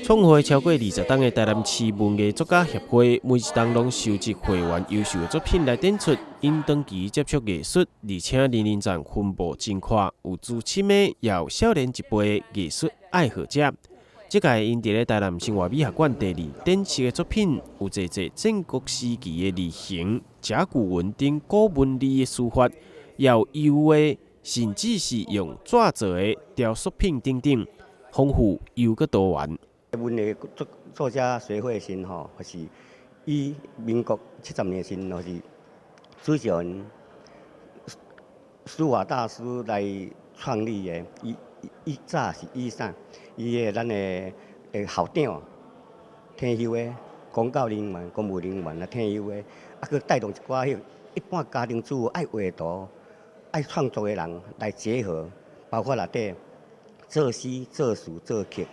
创会超过20档的台南市文艺作家协会，每一档拢收集会员优秀的作品来展出，因长期接触艺术，而且年龄层分布真宽，有资深的，也有少年一辈的艺术爱好者。这届因伫咧台南生活美学馆第2展示的作品，有侪战国时期的字形、甲骨文等古文字的书法，也有油画，甚至是用纸做的雕塑品等等，丰富又阁多元。文的作家协会时吼，是以民国70年时，是朱小文书法大师来创立的。伊早是以啥？伊的咱的校长、退休的公教人员、公务人员啊，退休的，啊，佮带动一寡迄一般家庭主妇爱画图、爱创作的人来结合，包括内底作诗、作词、作曲。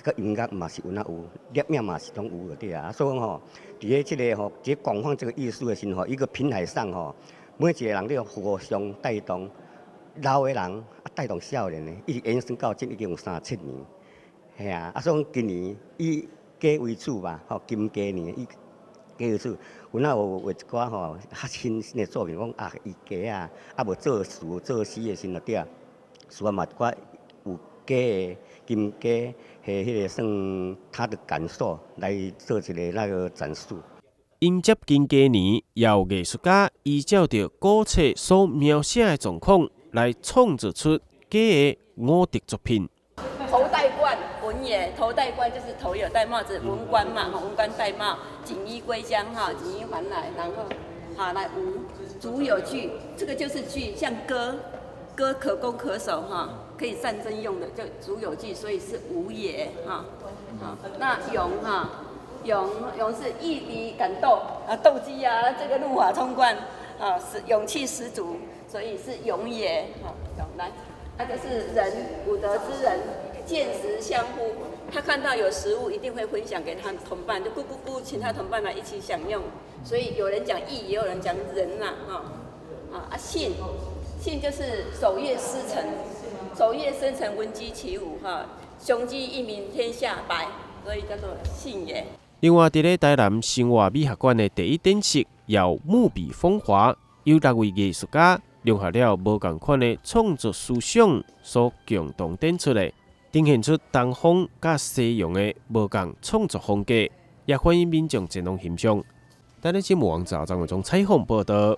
个音乐嘛是有有，摄影嘛是拢有个对啊。所以讲吼，伫咧即个吼，伫广泛这个艺术的时候，一个平台上吼，每一个人都要互相带动，老的人啊带动少年的，一直延伸到今已经有37年，系啊。啊，所以今年以鸡为主吧，吼金鸡年以鸡为主，有有画一寡吼较新的作品，讲啊伊鸡啊，啊无做词做诗的时候对啊，书嘛一寡有鸡的。金鸡系迄个算他的感受来做一个那个展示。迎接金鸡年，也有艺术家依照着古册所描写的状况来创作出鸡的五德作品。头戴冠，文也；头戴冠就是头有戴帽子，文官嘛，文官戴帽，锦衣归乡哈，锦衣还来，然后好来吴，足有据，这个就是据，像歌可攻可守哈。可以战争用的，就足有据，所以是无也哈。好，那勇哈，勇是义敌敢斗啊，斗鸡啊，这个怒发冲冠啊，是勇气十足，所以是勇也。好，勇来，那个是人，武德之人，见食相呼。他看到有食物，一定会分享给他同伴，就咕咕咕，请他同伴来一起享用。所以有人讲义，也有人讲仁呐，哈。信就是守夜思成。守夜生成，闻鸡起舞，哈，雄鸡一鸣天下白，所以叫做信也。另外，伫咧台南生活美学馆的第1展示，有木笔风华，有6位艺术家融合了无同款的创作思想所共同展出的，呈现出东方甲西洋的无同创作风格，也欢迎民众前往欣赏。台南新闻网赵张伟忠采访报道。